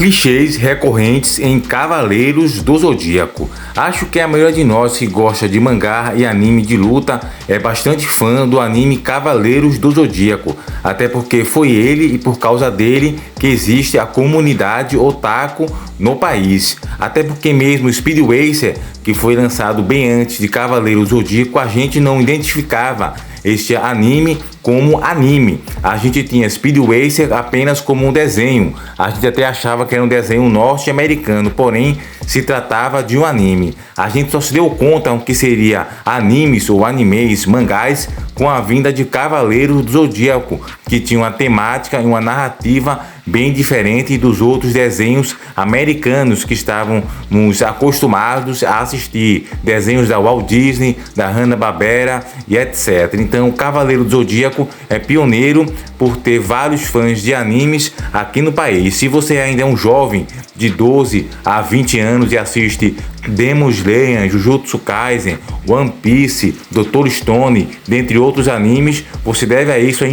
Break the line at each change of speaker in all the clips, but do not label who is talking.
Clichês recorrentes em Cavaleiros do Zodíaco. Acho que a maioria de nós que gosta de mangá e anime de luta é bastante fã do anime Cavaleiros do Zodíaco, até porque foi ele e por causa dele que existe a comunidade otaku no país. Até porque mesmo Speed Racer, que foi lançado bem antes de Cavaleiros do Zodíaco, a gente não identificava este anime como anime. A gente tinha Speed Racer apenas como um desenho. A gente até achava que era um desenho norte-americano, porém se tratava de um anime. A gente só se deu conta que seria animes ou animes, mangás, com a vinda de Cavaleiros do Zodíaco, que tinha uma temática e uma narrativa bem diferente dos outros desenhos americanos que estávamos acostumados a assistir, desenhos da Walt Disney, da Hanna-Barbera e etc. Então, o Cavaleiro do Zodíaco é pioneiro por ter vários fãs de animes aqui no país. Se você ainda é um jovem de 12 a 20 anos e assiste Demon Slayer, Jujutsu Kaisen, One Piece, Dr. Stone, dentre outros animes, você deve a isso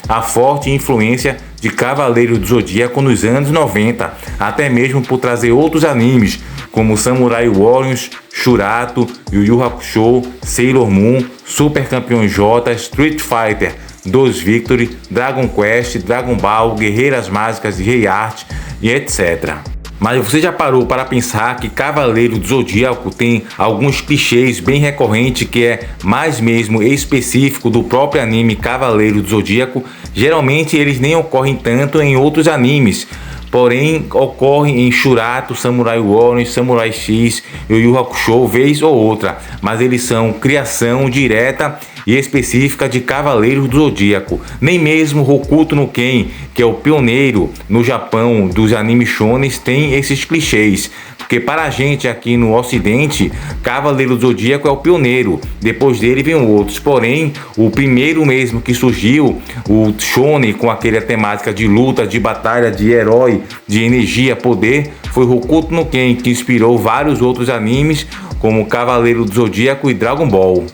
a forte influência de Cavaleiros do Zodíaco nos anos 90, até mesmo por trazer outros animes como Samurai Warriors, Shurato, Yu Yu Hakusho, Sailor Moon, Super Campeões J, Street Fighter 2 Victory, Dragon Quest, Dragon Ball, Guerreiras Mágicas de Rei Art e etc. Mas você já parou para pensar que Cavaleiro do Zodíaco tem alguns clichês bem recorrentes que é mais mesmo específico do próprio anime Cavaleiro do Zodíaco? Geralmente eles nem ocorrem tanto em outros animes, porém ocorrem em Shurato, Samurai Warriors, Samurai X, Yu Yu Hakusho, vez ou outra, mas eles são criação direta e específica de Cavaleiros do Zodíaco. Nem mesmo Hokuto no Ken, que é o pioneiro no Japão dos animes shonens, tem esses clichês. Porque para a gente aqui no ocidente, Cavaleiro do Zodíaco é o pioneiro, depois dele vem outros. Porém, o primeiro mesmo que surgiu, o shonen com aquela temática de luta, de batalha, de herói, de energia, poder, foi Hokuto no Ken, que inspirou vários outros animes como Cavaleiro do Zodíaco e Dragon Ball.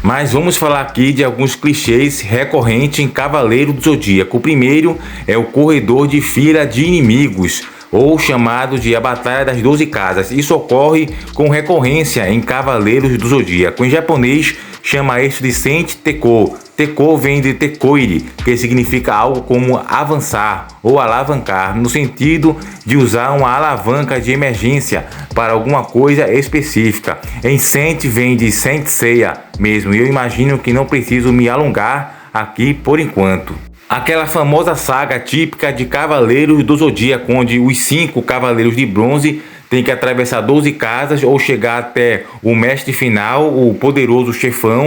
Mas vamos falar aqui de alguns clichês recorrentes em Cavaleiro do Zodíaco. O primeiro é o corredor de fila de inimigos, ou chamado de a Batalha das 12 Casas. Isso ocorre com recorrência em Cavaleiros do Zodíaco. Em japonês, chama isso de Sente Teko. Teko vem de Tekoiri, que significa algo como avançar ou alavancar, no sentido de usar uma alavanca de emergência para alguma coisa específica. Em Sente vem de Senseiya mesmo, e eu imagino que não preciso me alongar aqui por enquanto. Aquela famosa saga típica de Cavaleiros do Zodíaco, onde os 5 Cavaleiros de Bronze têm que atravessar 12 casas ou chegar até o mestre final, o poderoso chefão,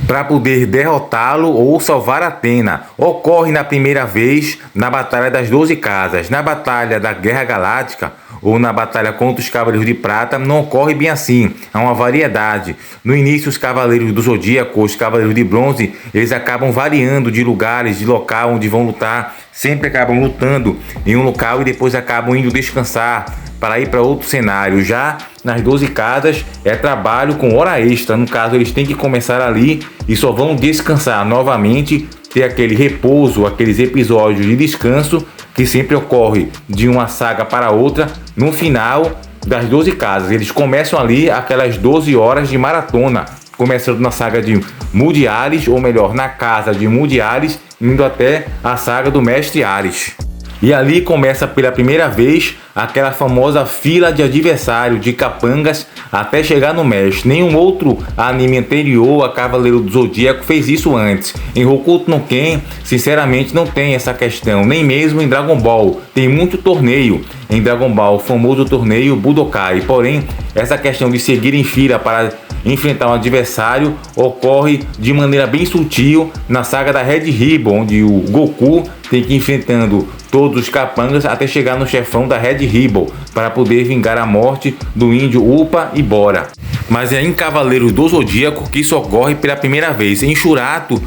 para poder derrotá-lo ou salvar Atena. Ocorre na primeira vez na Batalha das 12 Casas. Na Batalha da Guerra Galáctica ou na batalha contra os Cavaleiros de Prata não ocorre bem assim, há uma variedade. No início, os Cavaleiros do Zodíaco, os Cavaleiros de Bronze, eles acabam variando de lugares, de local onde vão lutar, sempre acabam lutando em um local e depois acabam indo descansar para ir para outro cenário. Já nas 12 casas é trabalho com hora extra, no caso eles têm que começar ali e só vão descansar novamente, ter aquele repouso, aqueles episódios de descanso que sempre ocorre de uma saga para outra no final das 12 casas. Eles começam ali aquelas 12 horas de maratona, começando na saga de Mude Ares, ou melhor, na casa de Mude Ares, indo até a saga do Mestre Ares. E ali começa pela primeira vez aquela famosa fila de adversário de capangas até chegar no mestre. Nenhum outro anime anterior a Cavaleiro do Zodíaco fez isso antes. Em Hokuto no Ken, sinceramente, não tem essa questão. Nem mesmo em Dragon Ball. Tem muito torneio em Dragon Ball, o famoso torneio Budokai. Porém, essa questão de seguir em fila para enfrentar um adversário ocorre de maneira bem sutil na saga da Red Ribbon, onde o Goku tem que ir enfrentando todos os capangas até chegar no chefão da Red Ribbon para poder vingar a morte do índio Upa e Bora. Mas é em Cavaleiros do Zodíaco que isso ocorre pela primeira vez. Em Shurato,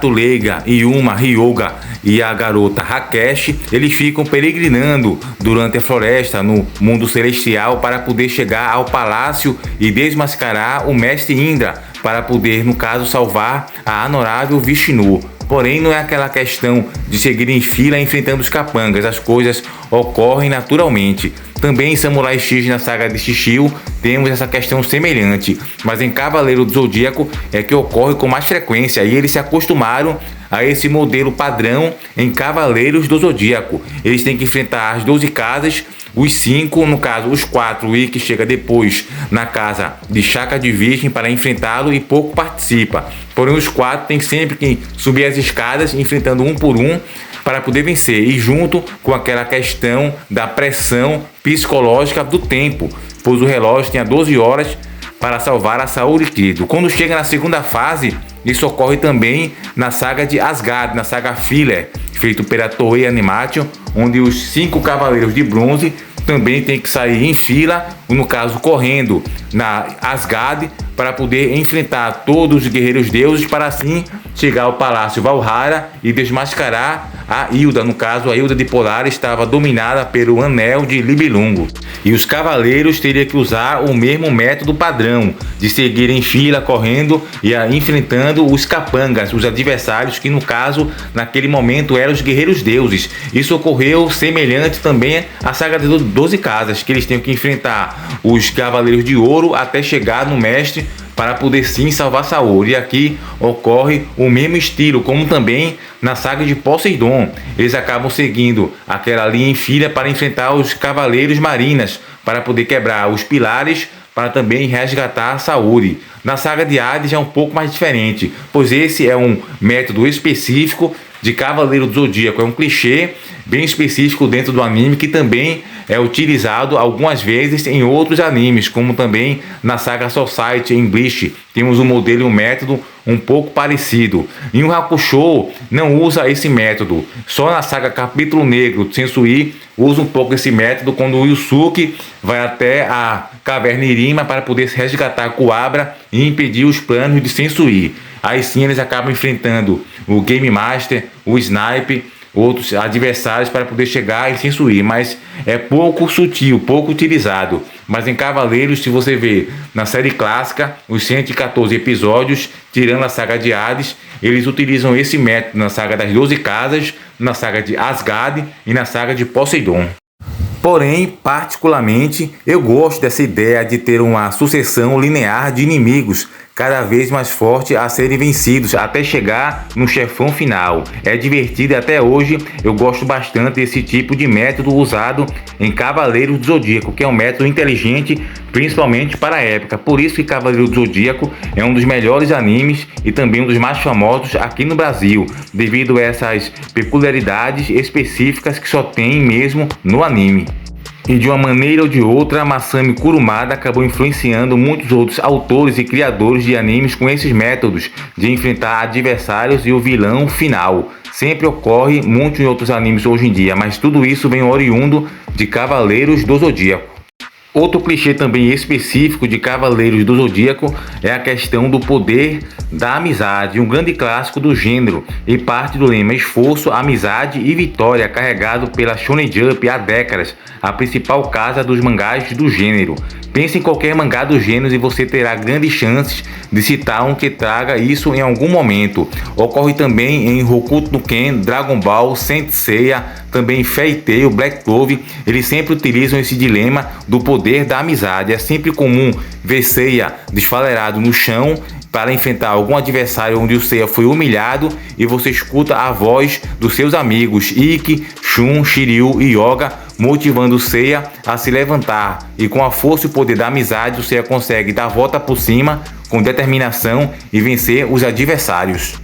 Leiga, Yuma, Ryoga e a garota Rakeshi, eles ficam peregrinando durante a floresta no mundo celestial para poder chegar ao palácio e desmascarar o mestre Indra, para poder, no caso, salvar a honorável Vishnu. Porém, não é aquela questão de seguir em fila enfrentando os capangas, as coisas ocorrem naturalmente. Também em Samurai X, na saga de Shishio, temos essa questão semelhante, mas em Cavaleiro do Zodíaco é que ocorre com mais frequência e eles se acostumaram a esse modelo padrão em Cavaleiros do Zodíaco. Eles têm que enfrentar as 12 casas, os 5, no caso os 4, o Ikki chega depois na casa de Shaka de Virgem para enfrentá-lo e pouco participa. Porém os 4 têm sempre que subir as escadas enfrentando um por um para poder vencer, e junto com aquela questão da pressão psicológica do tempo, pois o relógio tinha 12 horas para salvar a Saori Kido. Quando chega na segunda fase, isso ocorre também na saga de Asgard, na saga Filler, feito pela Toei Animation, onde os 5 cavaleiros de bronze também tem que sair em fila, no caso correndo na Asgard, para poder enfrentar todos os guerreiros deuses, para assim chegar ao Palácio Valhalla e desmascarar a Hilda. No caso, a Hilda de Polaris estava dominada pelo Anel de Nibelungo. E os cavaleiros teriam que usar o mesmo método padrão, de seguir em fila, correndo e enfrentando os capangas, os adversários que no caso, naquele momento, eram os guerreiros deuses. Isso ocorreu semelhante também à saga de 12 casas, que eles têm que enfrentar os cavaleiros de ouro até chegar no mestre para poder sim salvar Saori. E aqui ocorre o mesmo estilo, como também na saga de Poseidon. Eles acabam seguindo aquela linha em fila para enfrentar os cavaleiros marinas, para poder quebrar os pilares, para também resgatar Saori. Na saga de Hades é um pouco mais diferente, pois esse é um método específico de Cavaleiro do Zodíaco, é um clichê bem específico dentro do anime que também é utilizado algumas vezes em outros animes, como também na saga Society em Bleach. Temos um modelo e um método um pouco parecido. Em Yu Hakusho não usa esse método, só na saga Capítulo Negro Sensui usa um pouco esse método, quando o Yusuke vai até a caverna Irima para poder resgatar Kuwabara e impedir os planos de Sensui. Aí sim eles acabam enfrentando o Game Master, o Snipe, outros adversários para poder chegar e Sensui, mas é pouco sutil, pouco utilizado. Mas em Cavaleiros, se você vê na série clássica, os 114 episódios, tirando a saga de Hades, eles utilizam esse método na saga das 12 casas, na saga de Asgard e na saga de Poseidon. Porém, particularmente, eu gosto dessa ideia de ter uma sucessão linear de inimigos cada vez mais forte a serem vencidos até chegar no chefão final. É divertido e até hoje eu gosto bastante desse tipo de método usado em Cavaleiros do Zodíaco, que é um método inteligente, principalmente para a época. Por isso que Cavaleiros do Zodíaco é um dos melhores animes e também um dos mais famosos aqui no Brasil, devido a essas peculiaridades específicas que só tem mesmo no anime. E de uma maneira ou de outra, Masami Kurumada acabou influenciando muitos outros autores e criadores de animes com esses métodos de enfrentar adversários e o vilão final. Sempre ocorre muito em outros animes hoje em dia, mas tudo isso vem oriundo de Cavaleiros do Zodíaco. Outro clichê também específico de Cavaleiros do Zodíaco é a questão do poder da amizade, um grande clássico do gênero e parte do lema esforço, amizade e vitória, carregado pela Shonen Jump há décadas, a principal casa dos mangás do gênero. Pense em qualquer mangá do gênero e você terá grandes chances de citar um que traga isso em algum momento. Ocorre também em Hokuto no Ken, Dragon Ball, Saint Seiya, também Fairy Tail, Black Clover. Eles sempre utilizam esse dilema do poder da amizade. É sempre comum ver Seiya desfalerado no chão para enfrentar algum adversário onde o Seiya foi humilhado e você escuta a voz dos seus amigos Ikki, Shun, Shiryu e Yoga motivando o Seiya a se levantar, e com a força e o poder da amizade o Seiya consegue dar a volta por cima com determinação e vencer os adversários.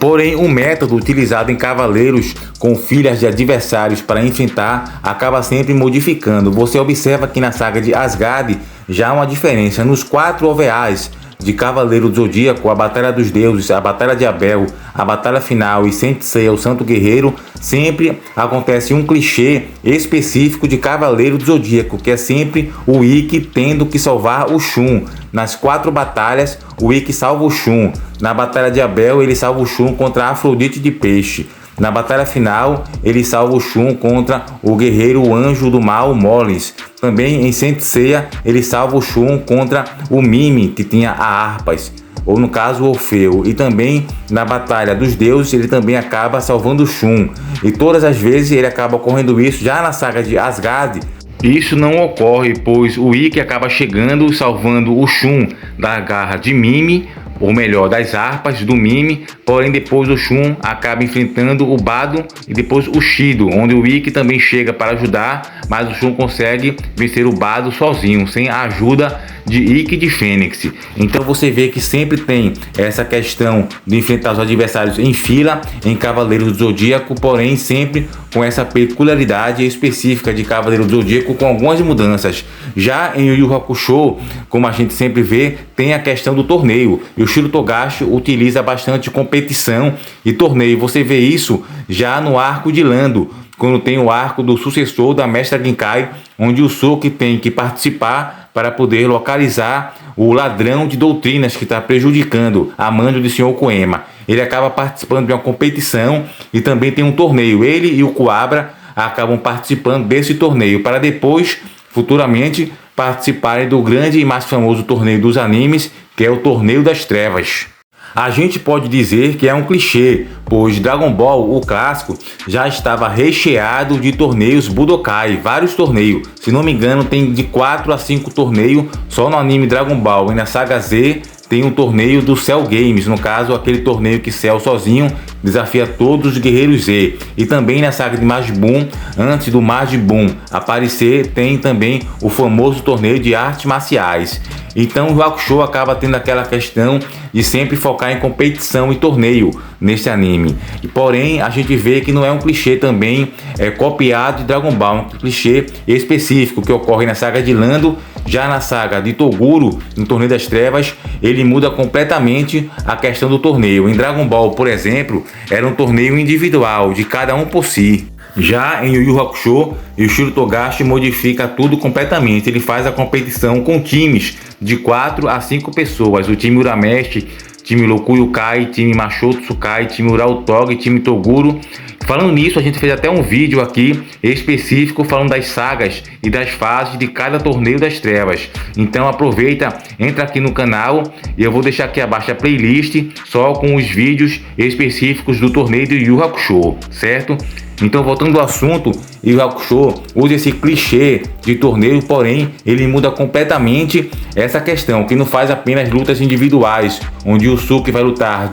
Porém, o método utilizado em Cavaleiros com filhas de adversários para enfrentar acaba sempre modificando. Você observa que na saga de Asgard já há uma diferença. Nos 4 OVAs de Cavaleiro do Zodíaco, a Batalha dos Deuses, a Batalha de Abel, a Batalha Final e Saint Seiya, o Santo Guerreiro, sempre acontece um clichê específico de Cavaleiro do Zodíaco, que é sempre o Ikki tendo que salvar o Shun. Nas 4 batalhas, o Ikki salva o Shun. Na Batalha de Abel, ele salva o Shun contra a Afrodite de Peixe. Na batalha final, ele salva o Shun contra o guerreiro anjo do mal, Molis. Também em Saint Seiya, ele salva o Shun contra o Mimi, que tinha a Harpas. ou no caso o Orfeu, e também na Batalha dos Deuses ele também acaba salvando o Shun, e todas as vezes ele acaba ocorrendo isso. Já na saga de Asgard, isso não ocorre, pois o Ikki acaba chegando, salvando o Shun da garra de Mimi, ou melhor, das harpas do Mimi, porém depois o Shun acaba enfrentando o Bado e depois o Shido, onde o Ikki também chega para ajudar, mas o Shun consegue vencer o Bado sozinho, sem a ajuda de Ikki de Fênix. Então você vê que sempre tem essa questão de enfrentar os adversários em fila em Cavaleiros do Zodíaco, porém sempre com essa peculiaridade específica de Cavaleiro do Zodíaco, com algumas mudanças. Já em Yu Yu Hakusho, como a gente sempre vê, tem a questão do torneio, e o Shiro Togashi utiliza bastante competição e torneio. Você vê isso já no arco de Lando, quando tem o arco do sucessor da Mestra Genkai, onde o Soki tem que participar para poder localizar o ladrão de doutrinas que está prejudicando a mando de Sr. Koema. Ele acaba participando de uma competição e também tem um torneio. Ele e o Kuwabara acabam participando desse torneio para depois, futuramente, participarem do grande e mais famoso torneio dos animes, que é o Torneio das Trevas. A gente pode dizer que é um clichê, pois Dragon Ball, o clássico, já estava recheado de torneios Budokai, vários torneios. Se não me engano, tem de 4 a 5 torneios só no anime Dragon Ball. E na saga Z tem um torneio do Cell Games, no caso aquele torneio que Cell sozinho desafia todos os Guerreiros Z. E também na saga de Majin Buu, antes do Majin Buu aparecer, tem também o famoso torneio de artes marciais. Então o Hakusho acaba tendo aquela questão de sempre focar em competição e torneio nesse anime. E porém a gente vê que não é um clichê também copiado de Dragon Ball, um clichê específico que ocorre na saga de Lando. Já na saga de Toguro, no Torneio das Trevas, ele muda completamente a questão do torneio. Em Dragon Ball, por exemplo, era um torneio individual, de cada um por si. Já em Yu Yu Hakusho, o Shiro Togashi modifica tudo completamente. Ele faz a competição com times de 4 a 5 pessoas. O time Urameshi, time Lokuyu-kai, time Mashotsu-kai, time Urautoge, time Toguro. Falando nisso, a gente fez até um vídeo aqui específico falando das sagas e das fases de cada Torneio das Trevas. Então aproveita, entra aqui no canal e eu vou deixar aqui abaixo a playlist só com os vídeos específicos do torneio de Yu Yu Hakusho, certo? Então, voltando ao assunto, Yu Yu Hakusho usa esse clichê de torneio, porém ele muda completamente essa questão, que não faz apenas lutas individuais, onde o Suki vai lutar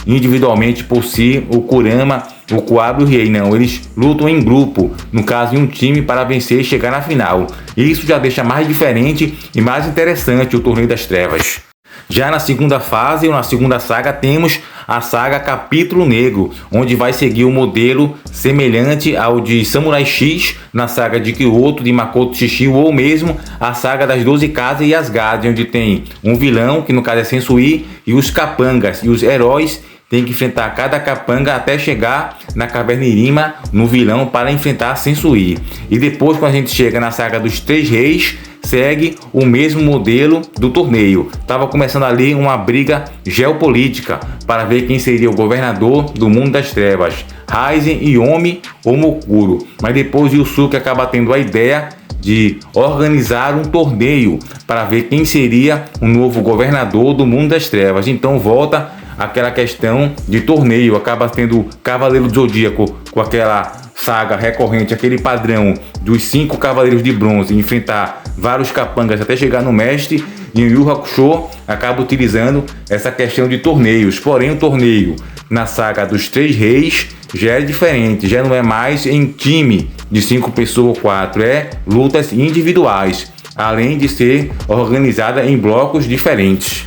individualmente por si, o Kurama, o Kuwabara e o Riei. Não, eles lutam em grupo, no caso em um time, para vencer e chegar na final. Isso já deixa mais diferente e mais interessante o Torneio das Trevas. Já na segunda fase, ou na segunda saga, temos a saga Capítulo Negro, onde vai seguir um modelo semelhante ao de Samurai X na saga de Kyoto, de Makoto Shishio, ou mesmo a saga das 12 Casas e Asgard, onde tem um vilão, que no caso é Sensui, e os capangas, e os heróis têm que enfrentar cada capanga até chegar na Caverna Irima, no vilão, para enfrentar Sensui. E depois, quando a gente chega na saga dos Três Reis, segue o mesmo modelo do torneio. Estava começando ali uma briga geopolítica para ver quem seria o governador do mundo das trevas, Raizen, Yomi ou Mokuro. Mas depois Yusuke acaba tendo a ideia de organizar um torneio para ver quem seria o novo governador do mundo das trevas. Então volta aquela questão de torneio, acaba tendo Cavaleiro do Zodíaco com aquela saga recorrente, aquele padrão dos 5 Cavaleiros de Bronze, enfrentar vários capangas até chegar no mestre. E Yu Yu Hakusho acaba utilizando essa questão de torneios, porém o torneio na saga dos Três Reis já é diferente, já não é mais em time de 5 pessoas ou 4, é lutas individuais, além de ser organizada em blocos diferentes.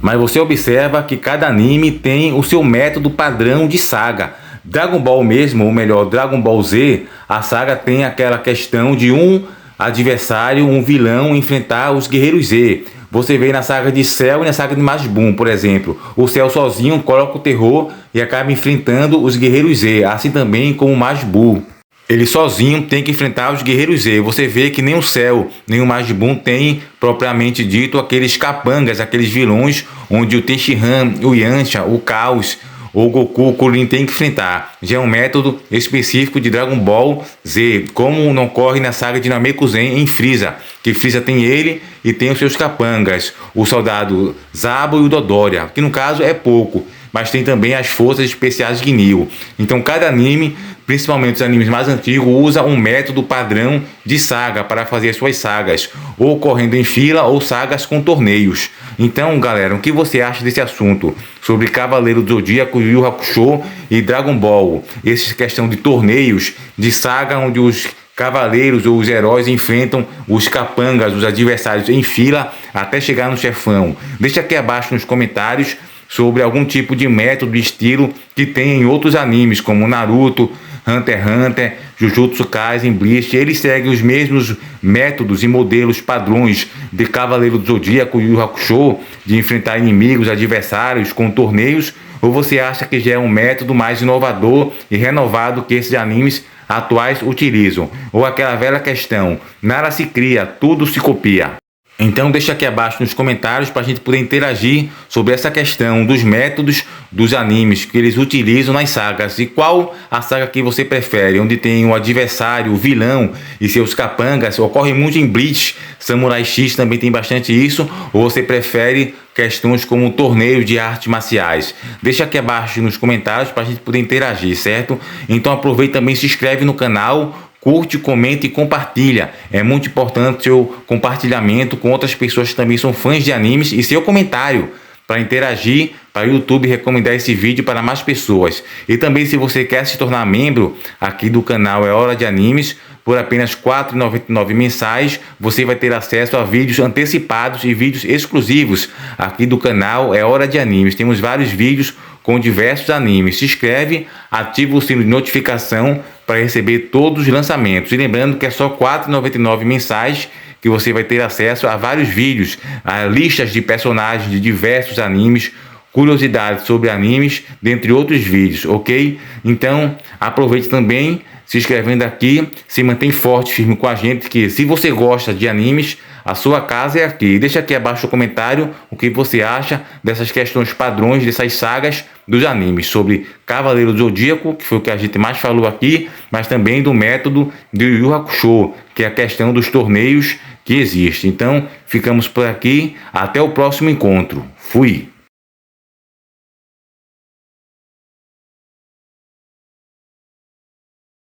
Mas você observa que cada anime tem o seu método padrão de saga. Dragon Ball mesmo, ou melhor, Dragon Ball Z, a saga tem aquela questão de um adversário, um vilão, enfrentar os Guerreiros Z. Você vê na saga de Cell e na saga de Majin Buu, por exemplo. O Cell sozinho coloca o terror e acaba enfrentando os Guerreiros Z, assim também como o Majin Buu. Ele sozinho tem que enfrentar os Guerreiros Z. Você vê que nem o Cell, nem o Majin Buu tem propriamente dito aqueles capangas, aqueles vilões onde o Tenshinhan, o Yantia, o Caos, ou Goku ou Kuririn tem que enfrentar. Já é um método específico de Dragon Ball Z, como não ocorre na saga de Namekusen em Freeza, que Freeza tem ele e tem os seus capangas, o soldado Zabo e o Dodoria, que no caso é pouco, mas tem também as forças especiais de Ginyu. Então cada anime, principalmente os animes mais antigos, usa um método padrão de saga para fazer suas sagas, ou correndo em fila ou sagas com torneios. Então, galera, o que você acha desse assunto sobre Cavaleiro do Zodíaco, Yu Yu Hakusho e Dragon Ball? Essa questão de torneios, de saga onde os cavaleiros ou os heróis enfrentam os capangas, os adversários em fila até chegar no chefão. Deixa aqui abaixo nos comentários sobre algum tipo de método, estilo que tem em outros animes como Naruto, Hunter x Hunter, Jujutsu Kaisen, Bleach. Eles seguem os mesmos métodos e modelos padrões de Cavaleiro do Zodíaco e Yu Yu Hakusho, de enfrentar inimigos, adversários com torneios, ou você acha que já é um método mais inovador e renovado que esses animes atuais utilizam? Ou aquela velha questão, nada se cria, tudo se copia? Então deixa aqui abaixo nos comentários para a gente poder interagir sobre essa questão dos métodos dos animes que eles utilizam nas sagas. E qual a saga que você prefere, onde tem o adversário, o vilão e seus capangas? Ocorre muito em Bleach, Samurai X também tem bastante isso. Ou você prefere questões como torneios de artes marciais? Deixa aqui abaixo nos comentários para a gente poder interagir, certo? Então aproveita também, se inscreve no canal, curte, comenta e compartilha. É muito importante seu compartilhamento com outras pessoas que também são fãs de animes e seu comentário para interagir, para o YouTube recomendar esse vídeo para mais pessoas. E também, se você quer se tornar membro aqui do canal É Hora de Animes, por apenas R$ 4,99 mensais, você vai ter acesso a vídeos antecipados e vídeos exclusivos aqui do canal É Hora de Animes. Temos vários vídeos com diversos animes. Se inscreve, ativa o sino de notificação para receber todos os lançamentos. E lembrando que é só R$ 4,99 mensais que você vai ter acesso a vários vídeos, a listas de personagens de diversos animes, curiosidades sobre animes, dentre outros vídeos, ok? Então, aproveite também, se inscrevendo aqui, se mantém forte, firme com a gente, que se você gosta de animes, a sua casa é aqui. Deixa aqui abaixo no comentário o que você acha dessas questões padrões, dessas sagas dos animes, sobre Cavaleiro do Zodíaco, que foi o que a gente mais falou aqui, mas também do método de Yu Yu Hakusho, que é a questão dos torneios que existe. Então, ficamos por aqui. Até o próximo encontro. Fui!